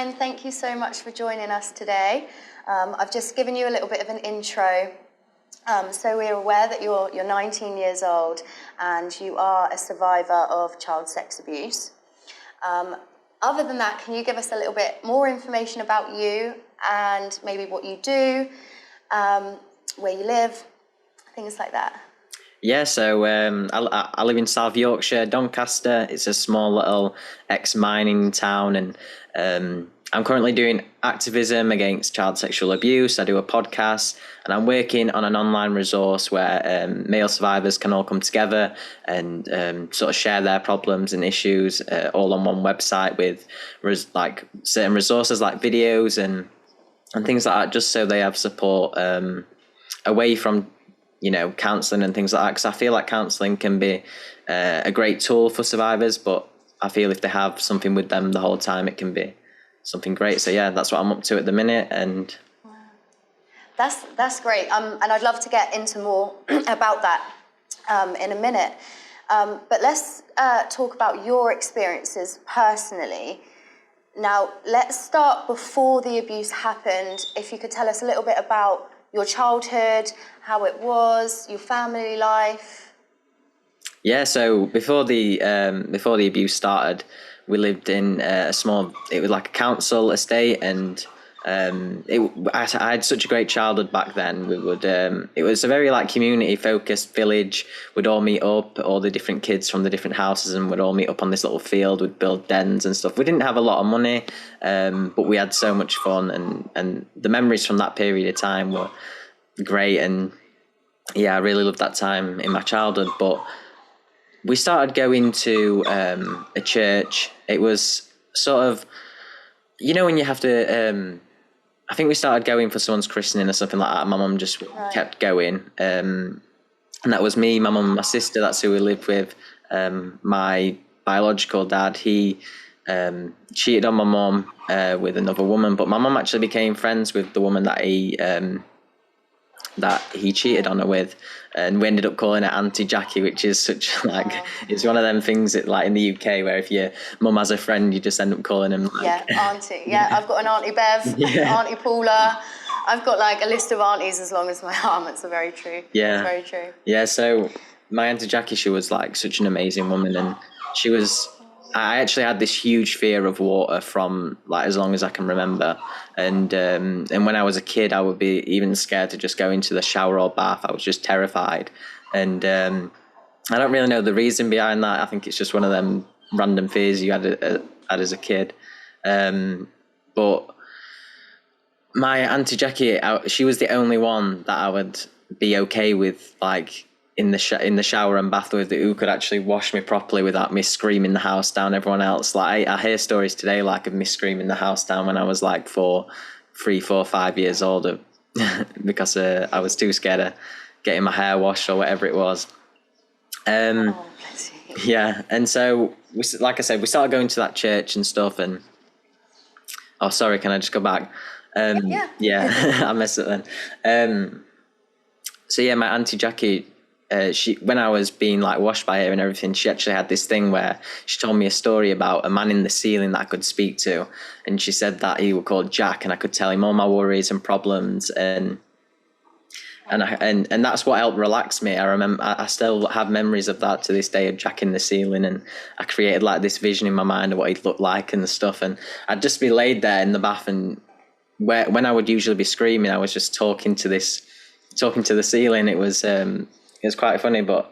Ryan, thank you so much for joining us today. I've just given you a little bit of an intro. So we're aware that you're 19 years old and you are a survivor of child sex abuse. Other than that, can you give us a little bit more information about you and maybe what you do, where you live, things like that? Yeah, so I live in South Yorkshire, Doncaster. It's a small little ex-mining town, and I'm currently doing activism against child sexual abuse. I do a podcast, and I'm working on an online resource where male survivors can all come together and sort of share their problems and issues all on one website with like certain resources like videos and things like that, just so they have support away from counselling and things like that, because I feel like counselling can be a great tool for survivors, but I feel if they have something with them the whole time, it can be something great. So yeah, that's what I'm up to at the minute. And that's great. And I'd love to get into more about that in a minute. But let's talk about your experiences personally. Now, let's start before the abuse happened. If you could tell us a little bit about your childhood, how it was, your family life. Yeah, so before the abuse started, we lived in it was like a council estate, and I had such a great childhood back then. We would it was a very like community focused village. We'd all meet up, all the different kids from the different houses, and we'd all meet up on this little field. We'd build dens and stuff. We didn't have a lot of money, but we had so much fun, and the memories from that period of time were great. And yeah, I really loved that time in my childhood. But we started going to a church. It was sort of, when you have to, I think we started going for someone's christening or something like that. My mum just kept going. And that was me, my mum and my sister. That's who we lived with. My biological dad, he cheated on my mum with another woman, but my mum actually became friends with the woman that he cheated on her with, and we ended up calling her Auntie Jackie, which is such it's one of them things that like in the UK where if your mum has a friend, you just end up calling him Auntie. Yeah, I've got an Auntie Bev, Auntie Paula. I've got like a list of aunties as long as my arm. It's very true. Yeah, it's very true. Yeah, so my Auntie Jackie, she was like such an amazing woman, and I actually had this huge fear of water from like as long as I can remember, and when I was a kid, I would be even scared to just go into the shower or bath. I was just terrified, and I don't really know the reason behind that. I think it's just one of them random fears you had as a kid. But my Auntie Jackie, she was the only one that I would be okay with, like in the shower and bath with, who could actually wash me properly without me screaming the house down everyone else. Like I hear stories today like of me screaming the house down when I was like 3, 4, 5 years old because I was too scared of getting my hair washed or whatever it was. Yeah, and so like I said, we started going to that church and stuff. And oh, sorry, can I just go back? Yeah, I messed it then. So yeah, my Auntie Jackie, when I was being like washed by her and everything, she actually had this thing where she told me a story about a man in the ceiling that I could speak to, and she said that he was called Jack, and I could tell him all my worries and problems, and that's what helped relax me. I remember I still have memories of that to this day, of Jack in the ceiling, and I created like this vision in my mind of what he'd look like and stuff, and I'd just be laid there in the bath, and when I would usually be screaming, I was just talking to the ceiling. It was quite funny. But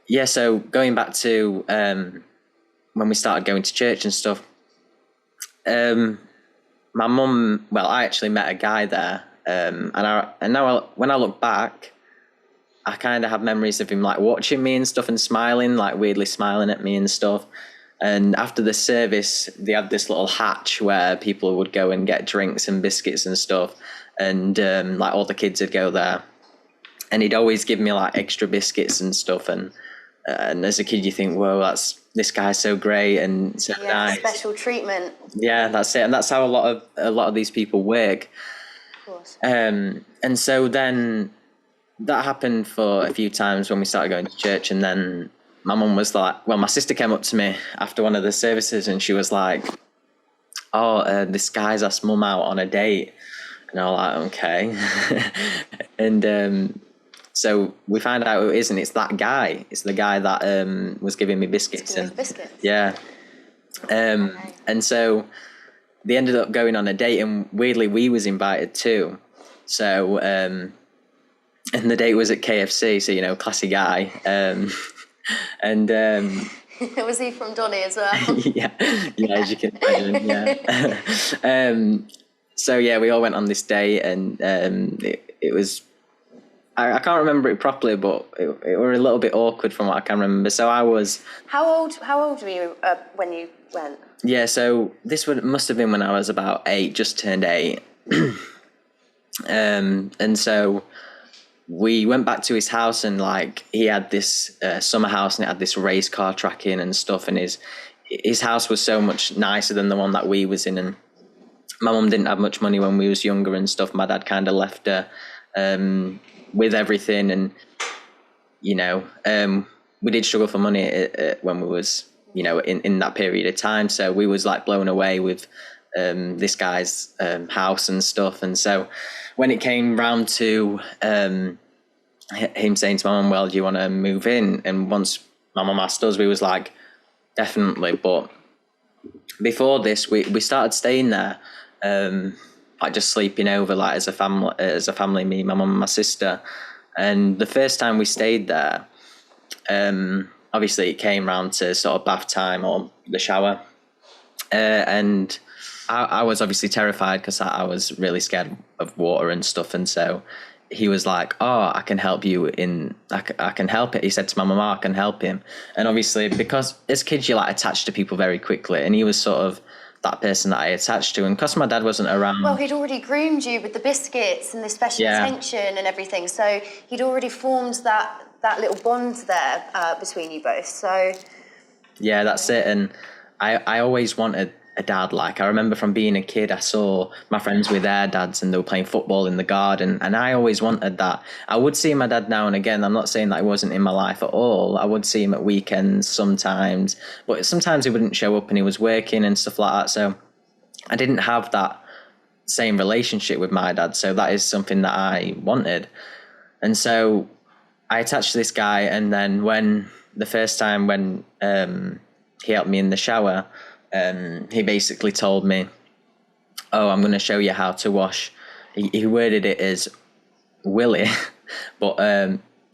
yeah, so going back to when we started going to church and stuff, my mum, I actually met a guy there, and now when I look back, I kind of have memories of him like watching me and stuff and smiling, like weirdly smiling at me and stuff. And after the service, they had this little hatch where people would go and get drinks and biscuits and stuff, and like all the kids would go there. And he'd always give me like extra biscuits and stuff, and as a kid you think, whoa, this guy's so great and so nice. Special treatment. Yeah, that's it, and that's how a lot of these people work. Of course. And so then that happened for a few times when we started going to church, and then my mum was like, my sister came up to me after one of the services, and she was like, this guy's asked mum out on a date. And I'm like, okay. And so we find out who it is, and it's that guy. It's the guy that was giving me biscuits. Yeah. And so they ended up going on a date, and weirdly we was invited too. So and the date was at KFC, so, you know, classy guy. And was he from Donny as well? yeah, as you can imagine, yeah. So yeah, we all went on this date, and it was, I can't remember it properly, but it were a little bit awkward from what I can remember. So I was... How old were you when you went? Yeah, so this must have been when I was about 8, just turned 8. And so we went back to his house, and like he had this summer house, and it had this race car track in and stuff, and his house was so much nicer than the one that we was in. And my mum didn't have much money when we was younger and stuff. My dad kind of left her with everything, and you know, we did struggle for money when we was, you know, in that period of time. So we was like blown away with this guy's house and stuff. And so when it came round to him saying to my mum, well, do you want to move in? And once my mum asked us, we was like, definitely. But before this, we started staying there, like just sleeping over, like as a family, me, my mum and my sister. And the first time we stayed there, obviously it came round to sort of bath time or the shower. And I was obviously terrified because I was really scared of water and stuff. And so he was like, oh, I can help you I can help it. He said to my mum, I can help him. And obviously, because as kids, you like attach to people very quickly. And he was sort of that person that I attached to. And because my dad wasn't around... Well, he'd already groomed you with the biscuits and the special attention and everything. So he'd already formed that little bond there between you both. So... Yeah, that's it. And I always wanted a dad. Like, I remember from being a kid, I saw my friends with their dads and they were playing football in the garden, and I always wanted that. I would see my dad now and again. I'm not saying that he wasn't in my life at all. I would see him at weekends sometimes, but sometimes he wouldn't show up and he was working and stuff like that. So I didn't have that same relationship with my dad. So that is something that I wanted. And so I attached to this guy, and then when the first time when he helped me in the shower, he basically told me, oh, I'm going to show you how to wash. He worded it as Willie, but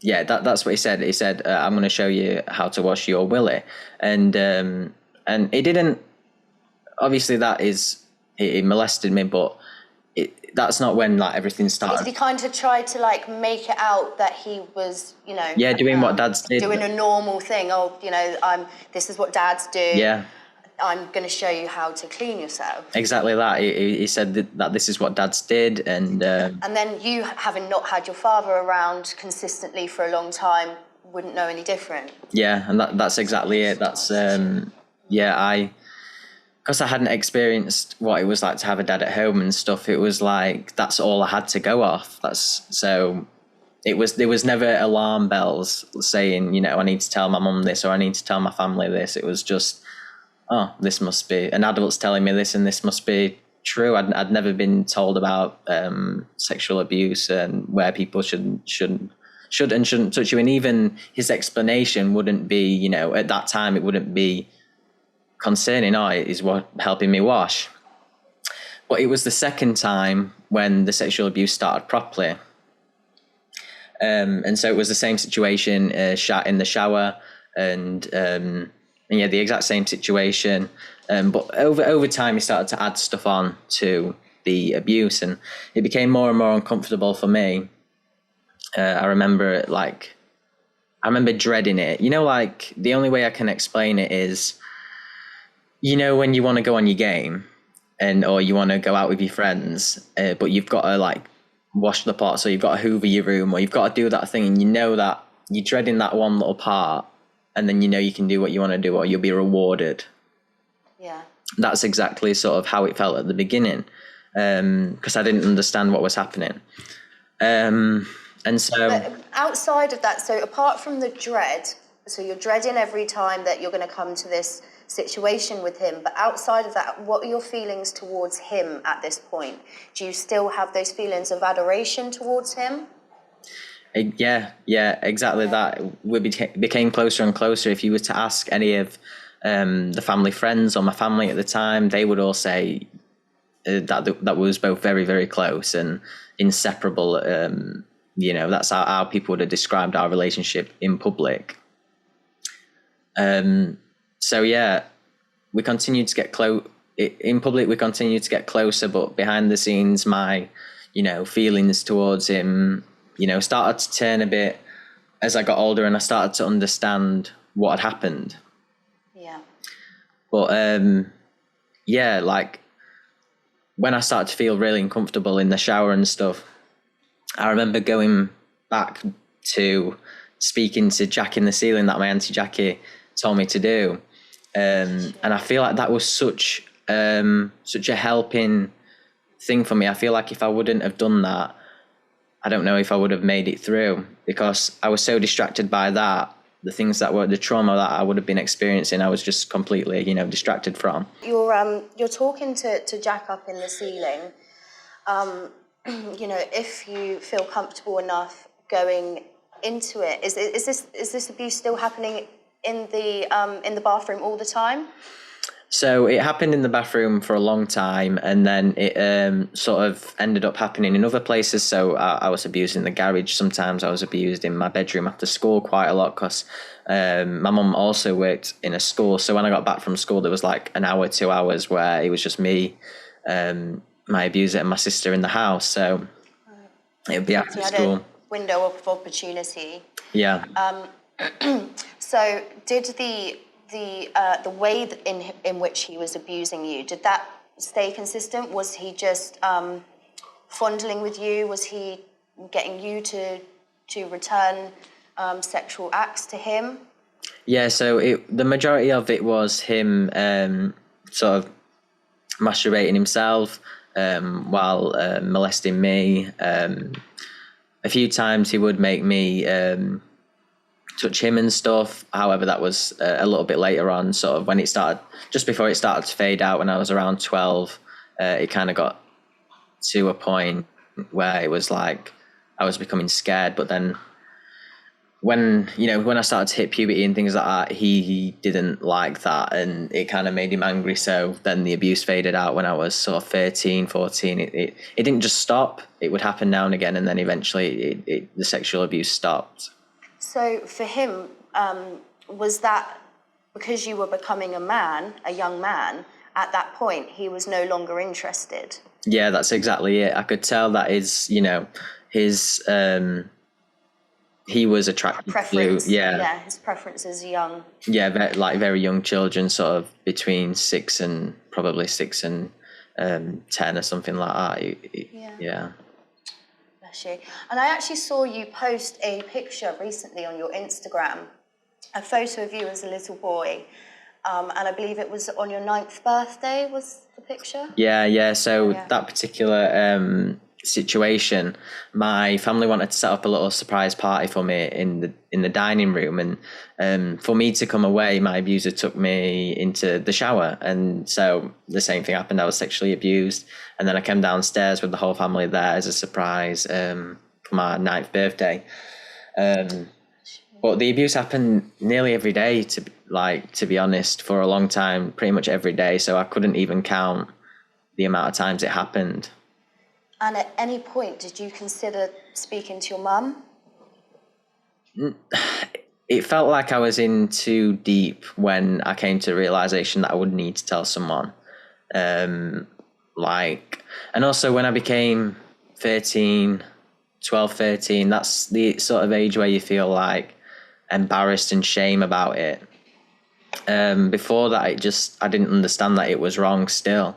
yeah, that's what he said. He said, I'm going to show you how to wash your Willie. And he didn't, obviously he molested me, but that's not when like everything started. Did he kind of try to like make it out that he was, you know... Yeah, doing what dads did. Doing a normal thing. Oh, you know, this is what dads do. Yeah. I'm going to show you how to clean yourself. Exactly that. He said that this is what dads did. And then you, having not had your father around consistently for a long time, wouldn't know any different. Yeah, and that's exactly it. That's, because I hadn't experienced what it was like to have a dad at home and stuff, it was like, that's all I had to go off. So there was never alarm bells saying, you know, I need to tell my mum this or I need to tell my family this. It was just, oh, this must be, an adult's telling me this and this must be true. I'd never been told about sexual abuse and where people should and shouldn't touch you. And even his explanation wouldn't be, you know, at that time, it wouldn't be concerning, is what helping me wash. But it was the second time when the sexual abuse started properly. And so it was the same situation, in the shower, and yeah, the exact same situation. But over time, he started to add stuff on to the abuse, and it became more and more uncomfortable for me. I remember dreading it. You know, like the only way I can explain it is, you know, when you want to go on your game or you want to go out with your friends, but you've got to like wash the pots, or you've got to hoover your room, or you've got to do that thing, and you know that you're dreading that one little part, and then you know you can do what you want to do or you'll be rewarded. Yeah. That's exactly sort of how it felt at the beginning, because I didn't understand what was happening. And so... But outside of that, so apart from the dread, so you're dreading every time that you're going to come to this situation with him. But outside of that, what are your feelings towards him at this point? Do you still have those feelings of adoration towards him? Yeah, exactly that. We became closer and closer. If you were to ask any of the family friends or my family at the time, they would all say that was both very, very close and inseparable. That's how people would have described our relationship in public. So yeah, we continued to get close. In public, we continued to get closer, but behind the scenes, my, feelings towards him, started to turn a bit as I got older and I started to understand what had happened. Yeah. But like when I started to feel really uncomfortable in the shower and stuff, I remember going back to speaking to Jack in the Ceiling that my auntie Jackie told me to do. And I feel like that was such a helping thing for me. I feel like if I wouldn't have done that, I don't know if I would have made it through, because I was so distracted by that. The things that were the trauma that I would have been experiencing, I was just completely, distracted from. You're talking to Jack up in the ceiling. If you feel comfortable enough going into it, is this abuse still happening in the bathroom all the time? So it happened in the bathroom for a long time, and then it sort of ended up happening in other places. So I was abused in the garage. Sometimes I was abused in my bedroom after school quite a lot, because my mum also worked in a school. So when I got back from school, there was like an hour, 2 hours where it was just me, my abuser, and my sister in the house. So it would be after school. A window of opportunity. Yeah. So did the way in which he was abusing you, did that stay consistent? Was he just fondling with you? Was he getting you to return sexual acts to him? Yeah, so the majority of it was him sort of masturbating himself while molesting me. A few times he would make me touch him and stuff. However, that was a little bit later on, sort of when it started, just before it started to fade out when I was around 12. It kind of got to a point where it was like I was becoming scared. But then when I started to hit puberty and things like that, he didn't like that, and it kind of made him angry. So then the abuse faded out when I was sort of 13, 14. It didn't just stop. It would happen now and again, and then eventually the sexual abuse stopped. So for him, was that because you were becoming a young man, at that point, he was no longer interested? Yeah, that's exactly it. I could tell that his he was attracted preference, to, his preference is young. Yeah, very young children, sort of between 6 and 10 or something like that. Yeah. You. And I actually saw you post a picture recently on your Instagram, a photo of you as a little boy, and I believe it was on your 9th birthday was the picture? Yeah. So that particular situation, my family wanted to set up a little surprise party for me in the dining room, and for me to come away, my abuser took me into the shower, and so the same thing happened. I was sexually abused, and then I came downstairs with the whole family there as a surprise for my 9th birthday. But the abuse happened nearly every day, to be honest, for a long time, pretty much every day, so I couldn't even count the amount of times it happened. And at any point, did you consider speaking to your mum? It felt like I was in too deep when I came to the realization that I would need to tell someone. And also when I became 13, that's the sort of age where you feel like embarrassed and shame about it. Before that, I didn't understand that it was wrong still.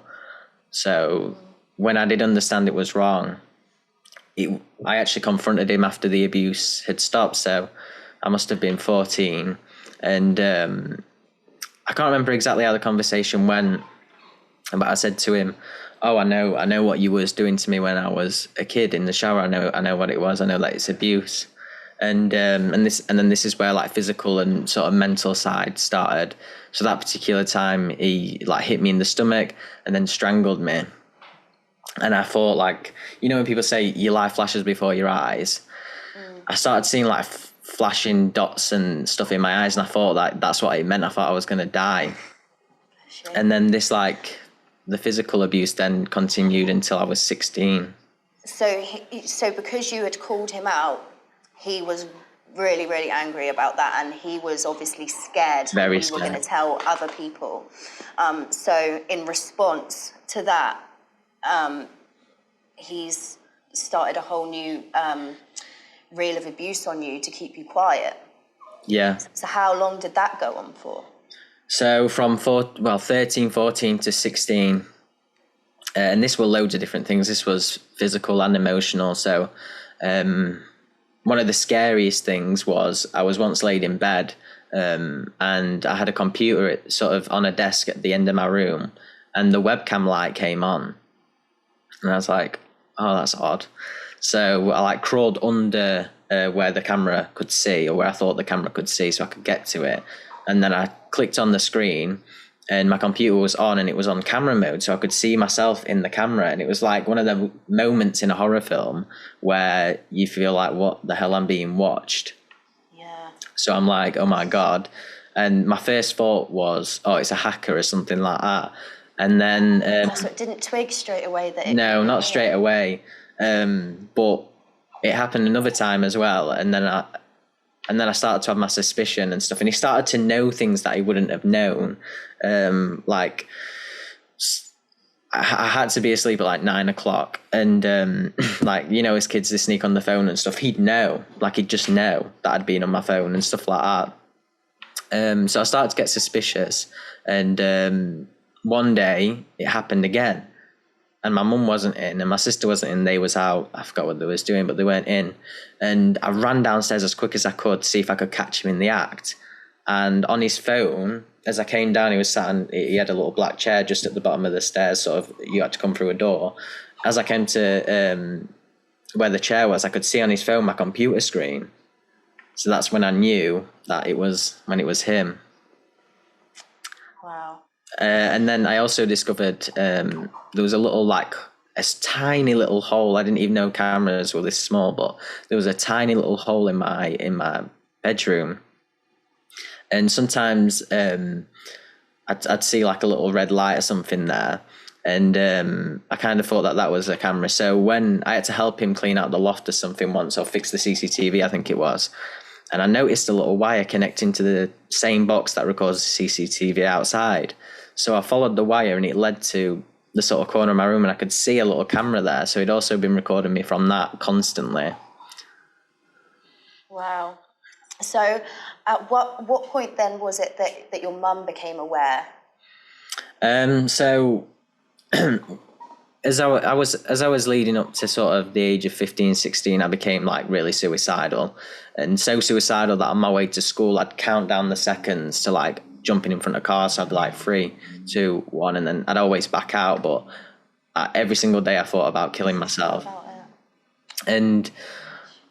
So when I did understand it was wrong, I actually confronted him after the abuse had stopped. So I must have been 14. And I can't remember exactly how the conversation went, but I said to him, "Oh, I know what you was doing to me when I was a kid in the shower. I know what it was. I know that it's abuse." and then this is where like physical and sort of mental side started. So that particular time, he like hit me in the stomach and then strangled me. And I thought, like, you know when people say your life flashes before your eyes, I started seeing like flashing dots and stuff in my eyes, and I thought like that's what it meant. I thought I was gonna die. And then this, like, the physical abuse then continued until I was 16. So because you had called him out, he was really, really angry about that, and he was obviously scared that you were going to tell other people. So in response to that, he's started a whole new reel of abuse on you to keep you quiet. Yeah. So how long did that go on for? So from 13, 14 to 16, and this were loads of different things. This was physical and emotional. So one of the scariest things was I was once laid in bed, and I had a computer sort of on a desk at the end of my room, and the webcam light came on. And I was like, oh, that's odd. So I like crawled under where the camera could see, or where I thought the camera could see, so I could get to it. And then I clicked on the screen, and my computer was on, and it was on camera mode, so I could see myself in the camera. And it was like one of the moments in a horror film where you feel like, what the hell, I'm being watched. Yeah. So I'm like, oh my God. And my first thought was, oh, it's a hacker or something like that. And then so it didn't twig straight away that it... No, not straight away. But it happened another time as well. And then I started to have my suspicion and stuff, and he started to know things that he wouldn't have known. Like, I had to be asleep at like 9 o'clock, and like, you know, as kids, they sneak on the phone and stuff. He'd know, like, he'd just know that I'd been on my phone and stuff like that. So I started to get suspicious, and one day it happened again. And my mum wasn't in, and my sister wasn't in. They was out. I forgot what they was doing, but they weren't in. And I ran downstairs as quick as I could to see if I could catch him in the act. And on his phone, as I came down, he was sat on, he had a little black chair just at the bottom of the stairs, sort of, you had to come through a door. As I came to where the chair was, I could see on his phone my computer screen. So that's when I knew that it was him. Wow. And then I also discovered there was a little, like, a tiny little hole. I didn't even know cameras were this small, but there was a tiny little hole in my bedroom. And sometimes I'd see like a little red light or something there. And I kind of thought that was a camera. So when I had to help him clean out the loft or something once, or fix the CCTV, I think it was, and I noticed a little wire connecting to the same box that records the CCTV outside. So I followed the wire, and it led to the sort of corner of my room, and I could see a little camera there. So he'd also been recording me from that constantly. Wow. So at what point then was it that your mum became aware? So as I was leading up to sort of the age of 15, 16, I became like really suicidal, and so suicidal that on my way to school, I'd count down the seconds to like jumping in front of cars. So I'd be like 3, 2, 1, and then I'd always back out. But every single day I thought about killing myself. And,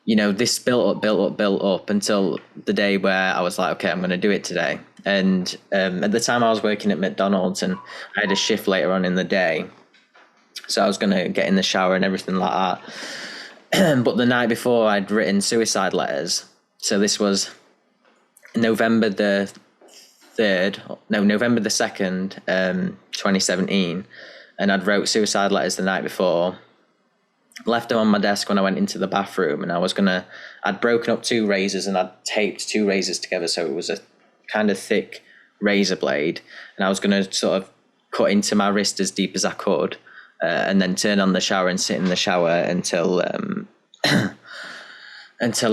you know, this built up until the day where I was like, okay, I'm going to do it today. And at the time I was working at McDonald's, and I had a shift later on in the day. So I was going to get in the shower and everything like that. But the night before, I'd written suicide letters. So this was November the 2nd, 2017. And I'd wrote suicide letters the night before, left them on my desk when I went into the bathroom, and I'd broken up 2 razors, and I'd taped 2 razors together. So it was a kind of thick razor blade, and I was going to sort of cut into my wrist as deep as I could. And then turn on the shower and sit in the shower until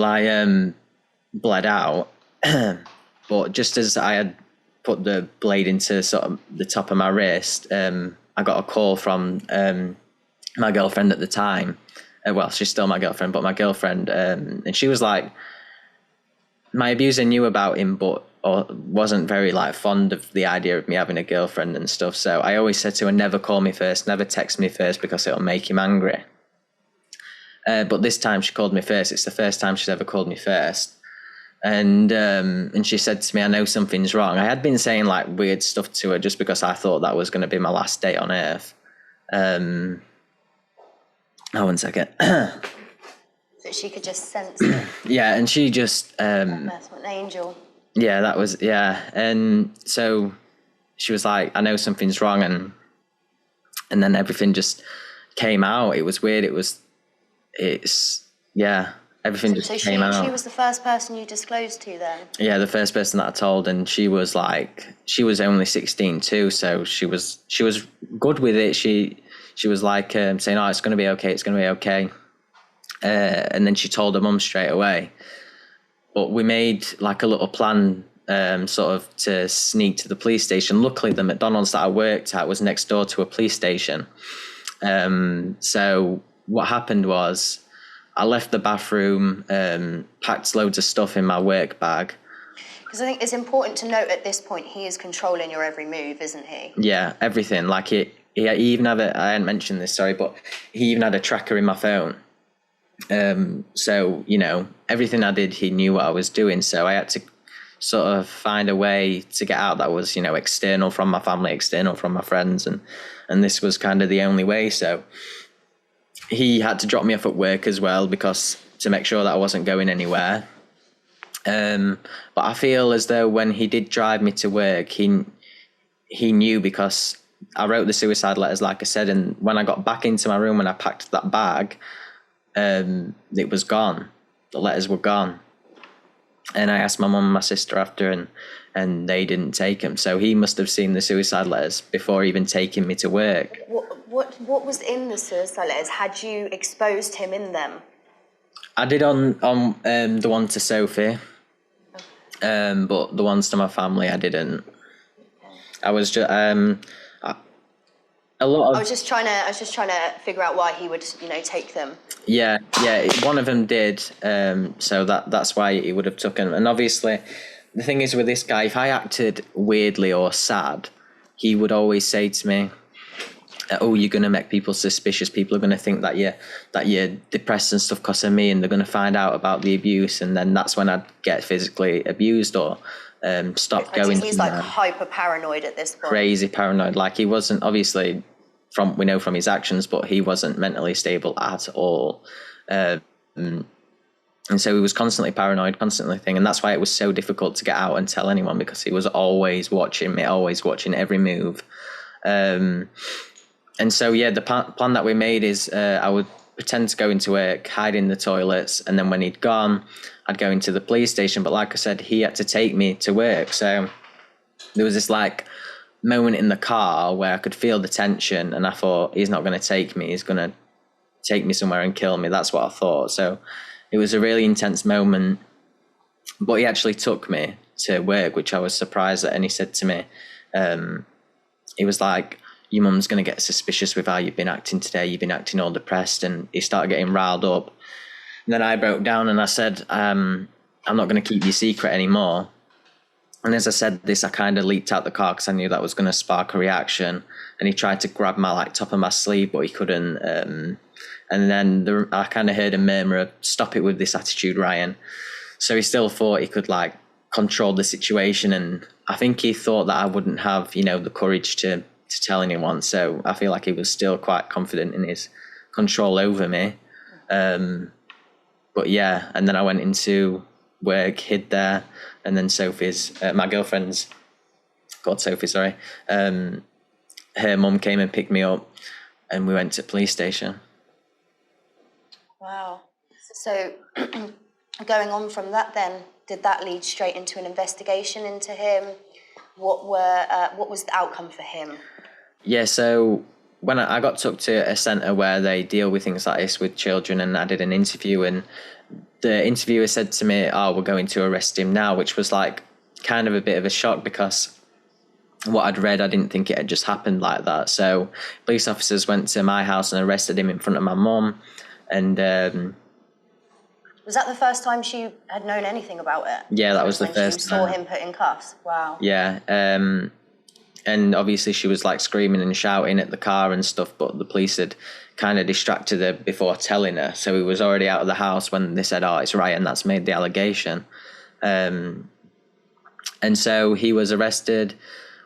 I bled out. But just as I had put the blade into sort of the top of my wrist, I got a call from my girlfriend at the time. Well, she's still my girlfriend, but my girlfriend, and she was like, my abuser knew about him, but wasn't very like fond of the idea of me having a girlfriend and stuff. So I always said to her, never call me first, never text me first, because it'll make him angry. But this time she called me first. It's the first time she's ever called me first. And she said to me, I know something's wrong. I had been saying like weird stuff to her just because I thought that was going to be my last day on earth. One second. So she could just sense it. Yeah, and she just... That's what an angel. Yeah, that was... Yeah, and so she was like, I know something's wrong, and then everything just came out. It was weird. Everything just came out. So she was the first person you disclosed to then? Yeah, the first person that I told, and she was only 16 too, so she was good with it. She was like saying, oh, it's going to be okay, it's going to be okay. And then she told her mum straight away. But we made like a little plan sort of to sneak to the police station. Luckily, the McDonald's that I worked at was next door to a police station. So what happened was I left the bathroom, packed loads of stuff in my work bag. Because I think it's important to note at this point, he is controlling your every move, isn't he? Yeah, everything. Like he even had I hadn't mentioned this, sorry, but he even had a tracker in my phone. So, everything I did, he knew what I was doing. So I had to sort of find a way to get out that was, external from my family, external from my friends. And this was kind of the only way. So he had to drop me off at work as well to make sure that I wasn't going anywhere. But I feel as though when he did drive me to work, he knew, because I wrote the suicide letters, like I said, and when I got back into my room and I packed that bag, it was gone. The letters were gone. And I asked my mum and my sister after, and they didn't take them. So he must have seen the suicide letters before even taking me to work. What was in the suicide letters? Had you exposed him in them? I did on the one to Sophie, but the ones to my family I didn't. I was just I was just trying to figure out why he would, take them. Yeah, one of them did. So that's why he would have taken. And obviously, the thing is with this guy, if I acted weirdly or sad, he would always say to me, "Oh, you're gonna make people suspicious. People are gonna think that you're depressed and stuff because of me, and they're gonna find out about the abuse, and then that's when I'd get physically abused or stop going." He's like hyper paranoid at this point. Crazy paranoid. Like he wasn't, obviously, we know from his actions, but he wasn't mentally stable at all. And so he was constantly paranoid, constantly thinking, and that's why it was so difficult to get out and tell anyone, because he was always watching me, always watching every move. And so, the plan that we made is I would pretend to go into work, hide in the toilets, and then when he'd gone, I'd go into the police station. But like I said, he had to take me to work. So there was this moment in the car where I could feel the tension, and I thought, he's not going to take me. He's going to take me somewhere and kill me. That's what I thought. So it was a really intense moment. But he actually took me to work, which I was surprised at. And he said to me, he was like, your mum's going to get suspicious with how you've been acting today. You've been acting all depressed. And he started getting riled up. And then I broke down and I said, I'm not going to keep your secret anymore. And as I said this, I kind of leaped out the car because I knew that was going to spark a reaction. And he tried to grab my top of my sleeve, but he couldn't. And then I kind of heard a murmur of, "Stop it with this attitude, Ryan." So he still thought he could control the situation. And I think he thought that I wouldn't have, the courage to tell anyone. So I feel like he was still quite confident in his control over me. But yeah, and then I went into work, hid there. And then Sophie's, my girlfriend's, called Sophie, sorry, her mum came and picked me up and we went to police station. Wow. So going on from that then, did that lead straight into an investigation into him? What was the outcome for him? Yeah, so when I got took to a centre where they deal with things like this with children, and I did an interview, and the interviewer said to me, "Oh, we're going to arrest him now," which was kind of a bit of a shock, because what I'd read, I didn't think it had just happened like that. So police officers went to my house and arrested him in front of my mum. And was that the first time she had known anything about it? Yeah, that was the first time. She saw him put in cuffs. Wow. Yeah. And and obviously she was like screaming and shouting at the car and stuff, but the police had kind of distracted her before telling her, so he was already out of the house when they said, "Oh, it's Ryan that's made the allegation." And so he was arrested.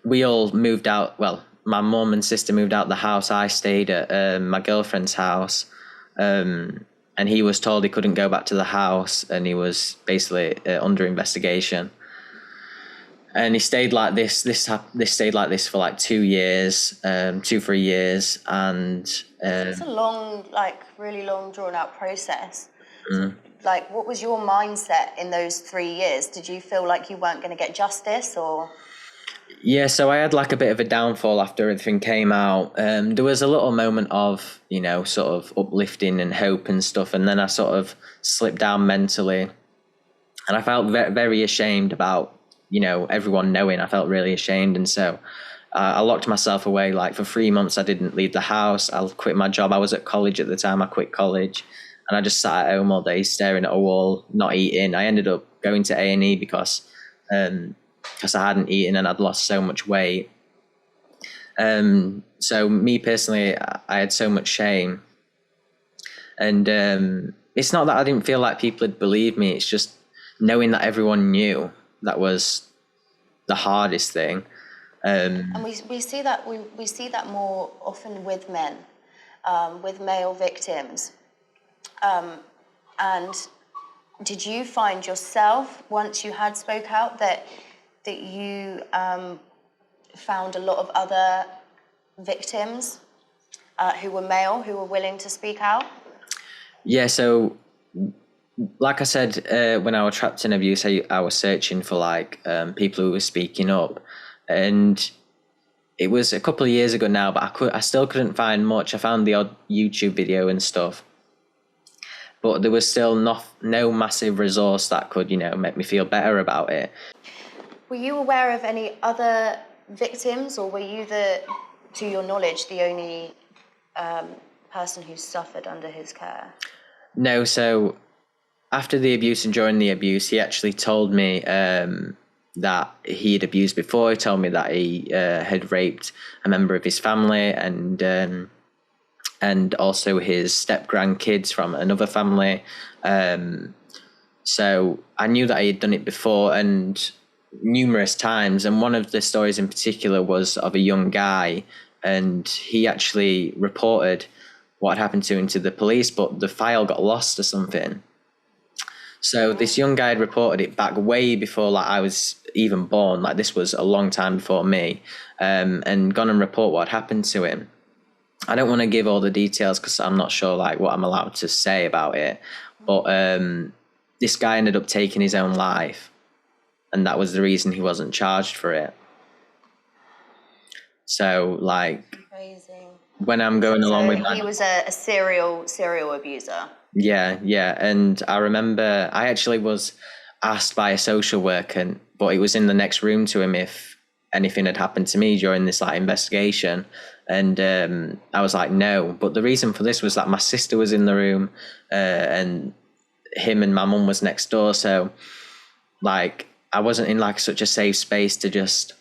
We all moved out. Well, my mum and sister moved out the house. I stayed at my girlfriend's house, and he was told he couldn't go back to the house, and he was basically under investigation. And he stayed like this. This stayed like this for like 2 years, 3 years, and It's a long, like really long, drawn out process. Like, what was your mindset in those 3 years? Did you feel like you weren't going to get justice, or? Yeah, so I had like a bit of a downfall after everything came out. There was a little moment of, sort of uplifting and hope and stuff, and then I sort of slipped down mentally, and I felt very ashamed about, everyone knowing. I felt really ashamed, and so I locked myself away. Like for 3 months, I didn't leave the house. I quit my job. I was at college at the time. I quit college, and I just sat at home all day, staring at a wall, not eating. I ended up going to A&E because I hadn't eaten and I'd lost so much weight. So me personally, I had so much shame, and it's not that I didn't feel like people had believed me. It's just knowing that everyone knew. That was the hardest thing. And we see that we see that more often with men, with male victims. And did you find yourself, once you had spoke out, that you found a lot of other victims who were male, who were willing to speak out? Yeah, so like I said, when I was trapped in abuse, I was searching for like people who were speaking up, and it was a couple of years ago now, but I still couldn't find much. I found the odd YouTube video and stuff, but there was still no massive resource that could, make me feel better about it. Were you aware of any other victims, or were you to your knowledge, the only person who suffered under his care? No, so after the abuse and during the abuse, he actually told me that he had abused before. He told me that he had raped a member of his family and also his step-grandkids from another family. So I knew that he had done it before and numerous times. And one of the stories in particular was of a young guy, and he actually reported what had happened to him to the police, but the file got lost or something. So this young guy had reported it back way before like I was even born. Like this was a long time before me, and gone and report what happened to him. I don't want to give all the details because I'm not sure like what I'm allowed to say about it. But this guy ended up taking his own life, and that was the reason he wasn't charged for it. So like, Crazy. When I'm going along with he was a serial abuser. Yeah. And I remember I actually was asked by a social worker, but it was in the next room to him if anything had happened to me during this like investigation. And I was like, no. But the reason for this was that my sister was in the room and him and my mum was next door. So like I wasn't in like such a safe space to just,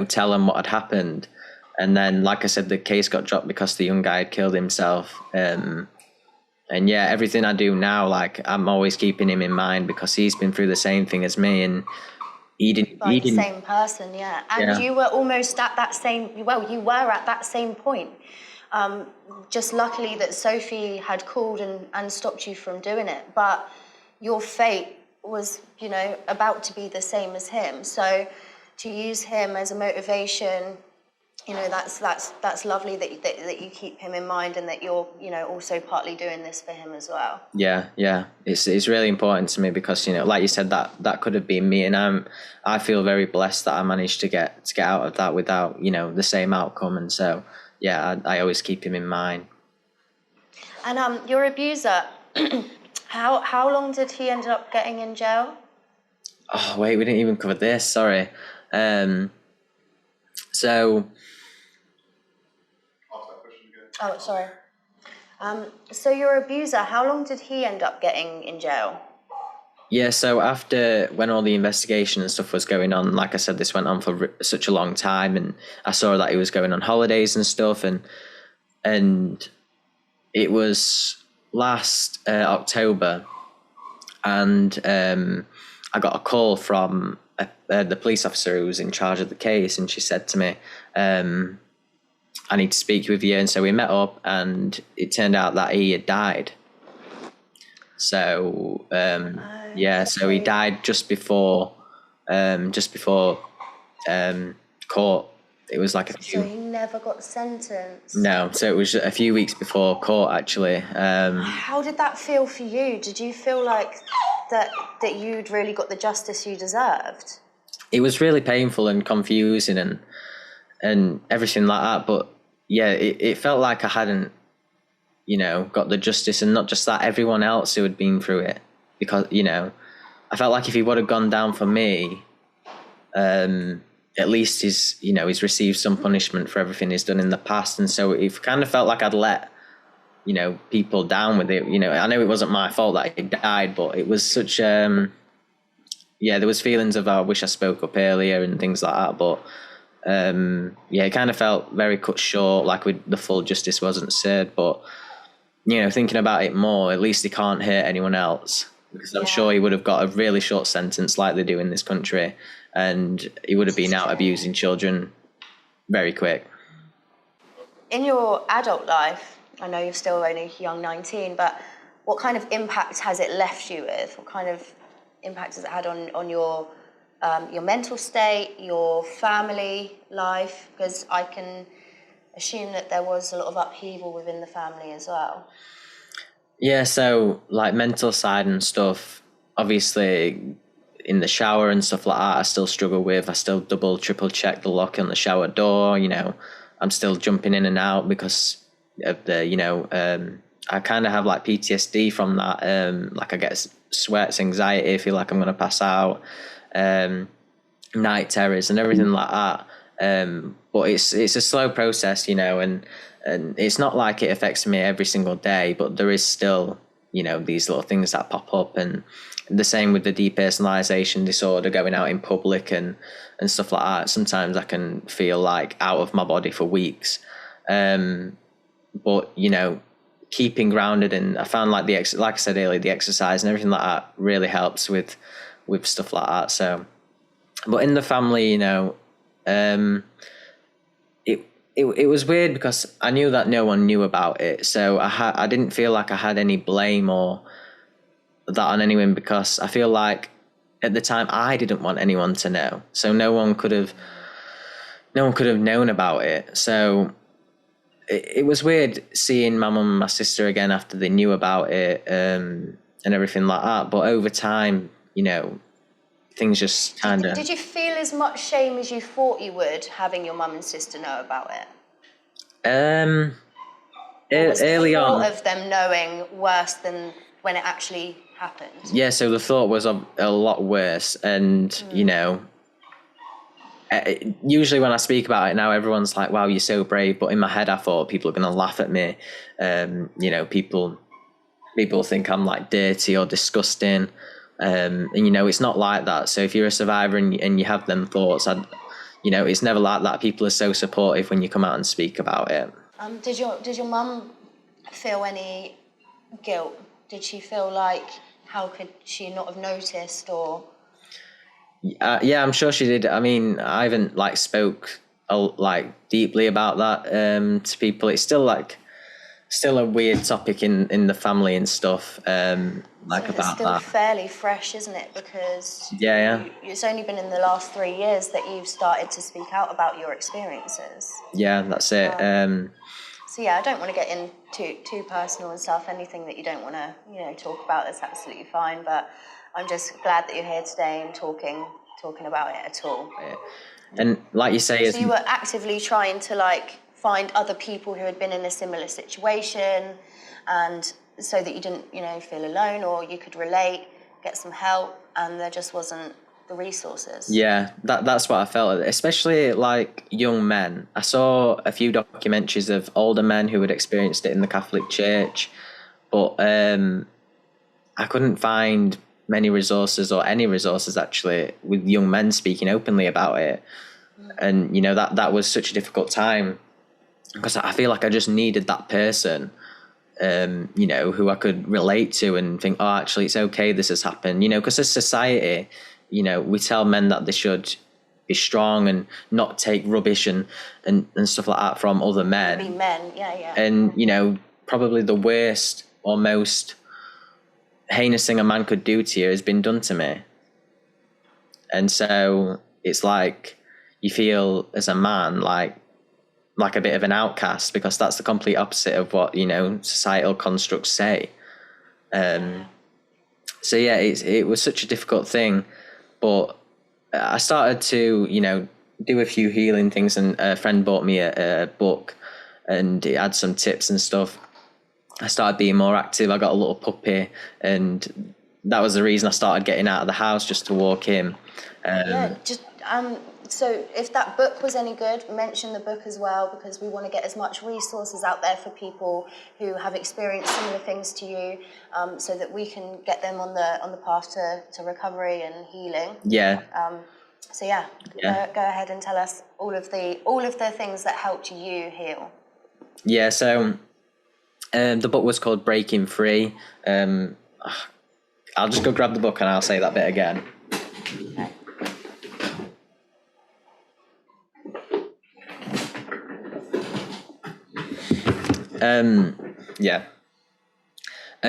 tell them what had happened. And then, like I said, the case got dropped because the young guy had killed himself. And yeah, everything I do now, like I'm always keeping him in mind because he's been through the same thing as me, and he didn't. The same person, yeah. And you were almost at that same. Well, you were at that same point. Just luckily that Sophie had called and stopped you from doing it, but your fate was, about to be the same as him. So to use him as a motivation. That's lovely that you keep him in mind and that you're, also partly doing this for him as well. Yeah. It's really important to me because, like you said, that could have been me, and I feel very blessed that I managed to get out of that without, the same outcome. And so, yeah, I always keep him in mind. And your abuser, how long did he end up getting in jail? Oh wait, we didn't even cover this. Sorry. So. Oh, sorry. So your abuser, how long did he end up getting in jail? Yeah, so after when all the investigation and stuff was going on, like I said, this went on for such a long time, and I saw that he was going on holidays and stuff, and it was last October, and I got a call from the police officer who was in charge of the case, and she said to me, I need to speak with you. And so we met up, and it turned out that he had died. So yeah, so he died just before court. It was like a few. So he never got sentenced. No, so it was a few weeks before court, actually. How did that feel for you? Did you feel like that you'd really got the justice you deserved? It was really painful and confusing and everything like that. But yeah, it felt like I hadn't, got the justice, and not just that, everyone else who had been through it. Because, I felt like if he would have gone down for me, at least he's received some punishment for everything he's done in the past. And so it kind of felt like I'd let, people down with it. I know it wasn't my fault that he died, but it was such, there was feelings of, I wish I spoke up earlier and things like that. But, it kind of felt very cut short, like the full justice wasn't served. But, thinking about it more, at least he can't hurt anyone else, because I'm sure he would have got a really short sentence like they do in this country, and he would have been out abusing children very quick. In your adult life, I know you're still only young, 19, but what kind of impact has it left you with? What kind of impact has it had on your mental state, your family life? Because I can assume that there was a lot of upheaval within the family as well. Yeah, so like mental side and stuff, obviously in the shower and stuff like that, I still struggle with. I still double, triple check the lock on the shower door. I'm still jumping in and out because of the, I kind of have like PTSD from that. Like I get sweats, anxiety, feel like I'm going to pass out, night terrors and everything like that. But it's a slow process, and it's not like it affects me every single day, but there is still, these little things that pop up. And the same with the depersonalization disorder, going out in public and stuff like that. Sometimes I can feel like out of my body for weeks. But, keeping grounded, and I found like like I said earlier, the exercise and everything like that really helps with stuff like that. So, but in the family, it was weird because I knew that no one knew about it. So I didn't feel like I had any blame or that on anyone, because I feel like at the time I didn't want anyone to know. So no one could have known about it. So it was weird seeing my mum and my sister again after they knew about it, and everything like that. But over time, things just kind of... Did you feel as much shame as you thought you would, having your mum and sister know about it? Early on... Was the thought of them knowing worse than when it actually happened? Yeah, so the thought was a lot worse. And, usually when I speak about it now, everyone's like, wow, you're so brave. But in my head, I thought people are going to laugh at me. People think I'm like dirty or disgusting. And it's not like that. So if you're a survivor and you have them thoughts, it's never like that. People are so supportive when you come out and speak about it. Did your mum feel any guilt? Did she feel like, how could she not have noticed? Or yeah, I'm sure she did. I mean, I haven't like spoke deeply about that to people. It's still a weird topic in the family and stuff. About it's still that. Fairly fresh, isn't it? Because it's only been in the last 3 years that you've started to speak out about your experiences. Yeah, that's it. So I don't want to get into too personal and stuff. Anything that you don't want to talk about is absolutely fine. But I'm just glad that you're here today and talking about it at all. Yeah. And like you say, so you were actively trying to find other people who had been in a similar situation, and so that you didn't, feel alone, or you could relate, get some help, and there just wasn't the resources. Yeah, that's what I felt, especially like young men. I saw a few documentaries of older men who had experienced it in the Catholic Church, but I couldn't find many resources, or any resources actually, with young men speaking openly about it. And that was such a difficult time, because I feel like I just needed that person, who I could relate to and think, oh, actually it's okay, this has happened, because as society, we tell men that they should be strong and not take rubbish and stuff like that from other men. Be men, yeah. And probably the worst or most heinous thing a man could do to you has been done to me. And so it's like you feel as a man like a bit of an outcast, because that's the complete opposite of what societal constructs say. So yeah, it was such a difficult thing, but I started to do a few healing things, and a friend bought me a book, and it had some tips and stuff. I started being more active. I got a little puppy, and that was the reason I started getting out of the house, just to walk him. So if that book was any good, mention the book as well, because we want to get as much resources out there for people who have experienced similar things to you, so that we can get them on the path to recovery and healing. Yeah. So go ahead and tell us all of the things that helped you heal. Yeah. So the book was called Breaking Free. I'll just go grab the book and I'll say that bit again. Okay.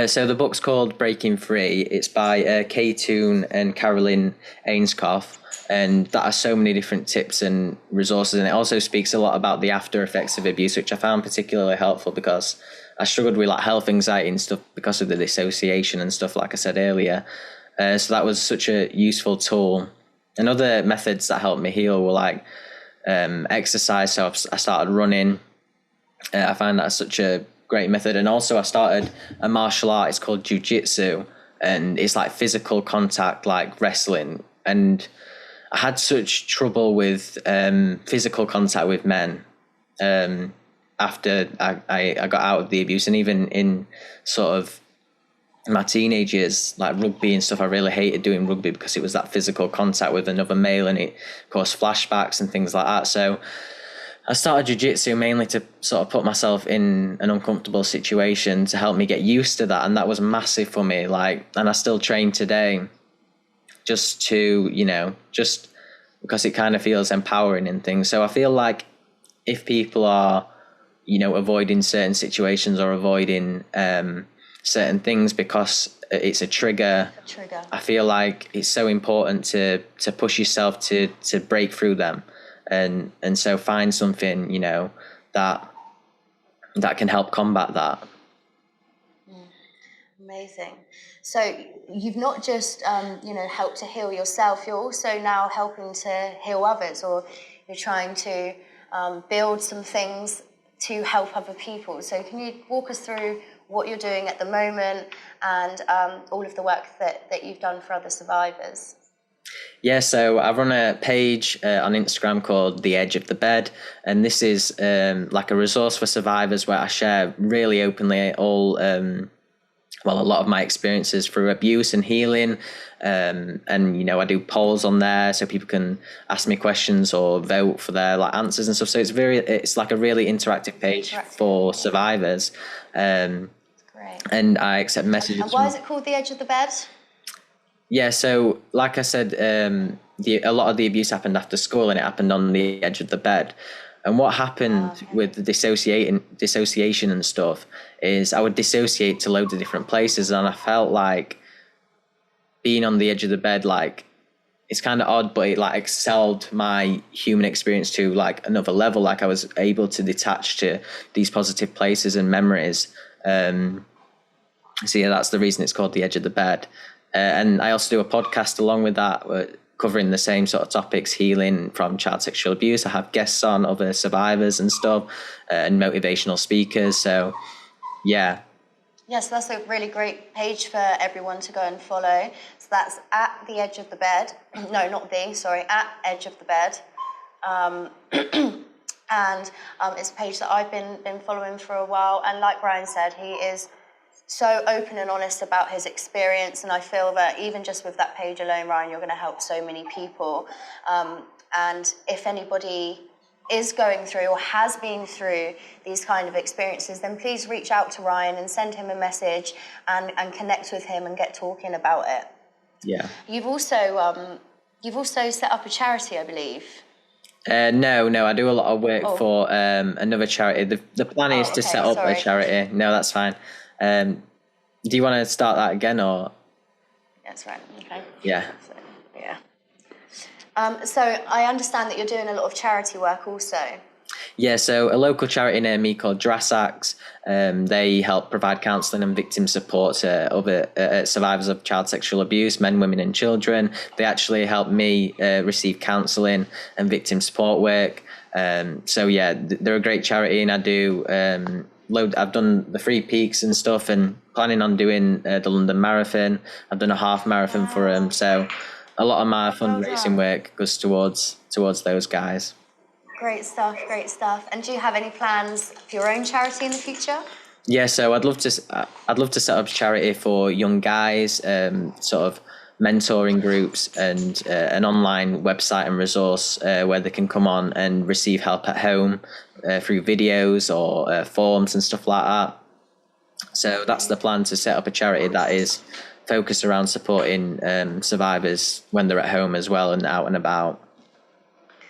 So the book's called Breaking Free. It's by Kay Toon and Carolyn Ainscough, and that has so many different tips and resources. And it also speaks a lot about the after effects of abuse, which I found particularly helpful, because I struggled with like health anxiety and stuff because of the dissociation and stuff, like I said earlier. So that was such a useful tool. And other methods that helped me heal were like exercise. So I started running. I find that such a great method. And also I started a martial art. It's called jiu-jitsu, and it's like physical contact, like wrestling. And I had such trouble with physical contact with men after I got out of the abuse, and even in sort of my teenage years, like rugby and stuff. I really hated doing rugby because it was that physical contact with another male, and it caused flashbacks and things like that. So I started jiu-jitsu mainly to sort of put myself in an uncomfortable situation to help me get used to that. And that was massive for me. And I still train today just to, just because it kind of feels empowering and things. So I feel like if people are, avoiding certain situations or avoiding certain things because it's a trigger, I feel like it's so important to push yourself to break through them. And so find something, that can help combat that. Amazing. So you've not just, helped to heal yourself, you're also now helping to heal others, or you're trying to build some things to help other people. So can you walk us through what you're doing at the moment and all of the work that you've done for other survivors? Yeah, so I run a page on Instagram called The Edge of the Bed, and this is like a resource for survivors where I share really openly all, a lot of my experiences through abuse and healing, and I do polls on there so people can ask me questions or vote for their answers and stuff. So it's like a really interactive page for survivors, Great. and I accept messages. And why is it called The Edge of the Bed? Yeah, so like I said, a lot of the abuse happened after school, and it happened on the edge of the bed. And what happened with the dissociation and stuff is I would dissociate to loads of different places, and I felt like being on the edge of the bed, it's kind of odd, but it excelled my human experience to another level. I was able to detach to these positive places and memories. So yeah, that's the reason it's called The Edge of the Bed. And I also do a podcast along with that, covering the same sort of topics, healing from child sexual abuse. I have guests on, other survivors and stuff, and motivational speakers. So, yeah. Yes, that's a really great page for everyone to go and follow. So that's at The Edge of the Bed. No, not at Edge of the Bed. And it's a page that I've been following for a while. And like Ryan said, he is so open and honest about his experience, and I feel that even just with that page alone, Ryan, you're going to help so many people. And if anybody is going through or has been through these kind of experiences, then please reach out to Ryan and send him a message and connect with him and get talking about it. Yeah. You've also set up a charity, I believe. No, I do a lot of work for another charity. The plan is to set up a charity. No, that's fine. Do you want to start that again, or? That's right. Okay. Yeah. So, yeah. So I understand that you're doing a lot of charity work also. Yeah, so a local charity near me called Drassax, they help provide counselling and victim support to other survivors of child sexual abuse, men, women and children. They actually help me receive counselling and victim support work. So yeah, they're a great charity, and I do I've done the 3 peaks and stuff, and planning on doing the London Marathon. I've done a half marathon for them, so a lot of my fundraising work goes towards those guys. Great stuff, great stuff. And do you have any plans for your own charity in the future? Yeah, so I'd love to set up a charity for young guys, sort of mentoring groups, and an online website and resource where they can come on and receive help at home through videos or forms and stuff like that. So that's the plan, to set up a charity that is focused around supporting survivors when they're at home as well and out and about.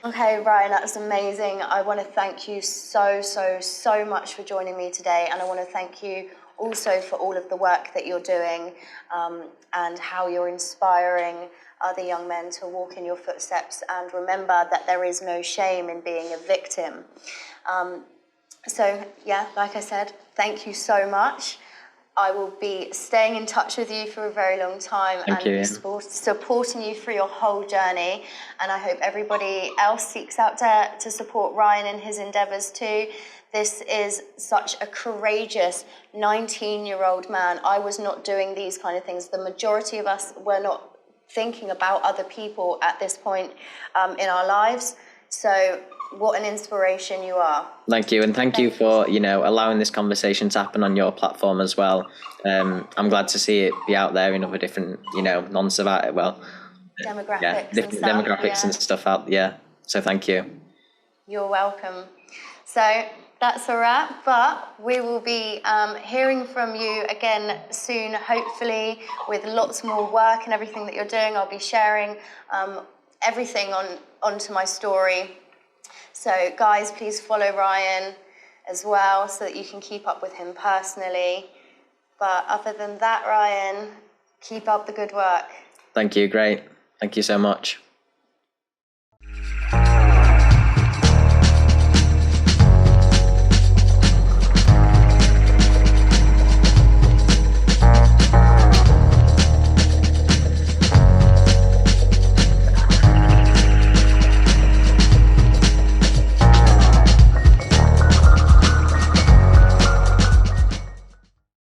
Okay, Ryan, that's amazing. I want to thank you so much for joining me today, and I want to thank you also for all of the work that you're doing, and how you're inspiring other young men to walk in your footsteps and remember that there is no shame in being a victim. So yeah, like I said, thank you so much. I will be staying in touch with you for a very long time and supporting you through your whole journey. And I hope everybody else seeks out to support Ryan in his endeavours too. This is such a courageous 19-year-old man. I was not doing these kind of things. The majority of us were not thinking about other people at this point in our lives. So what an inspiration you are. Thank you, and thank you for allowing this conversation to happen on your platform as well. I'm glad to see it be out there in other different non-survivor demographics demographics and stuff out. Yeah, so thank you. You're welcome. So that's a wrap, but we will be hearing from you again soon, hopefully with lots more work and everything that you're doing. I'll be sharing everything onto my story. So guys, please follow Ryan as well so that you can keep up with him personally. But other than that, Ryan, keep up the good work. Thank you, great. Thank you so much.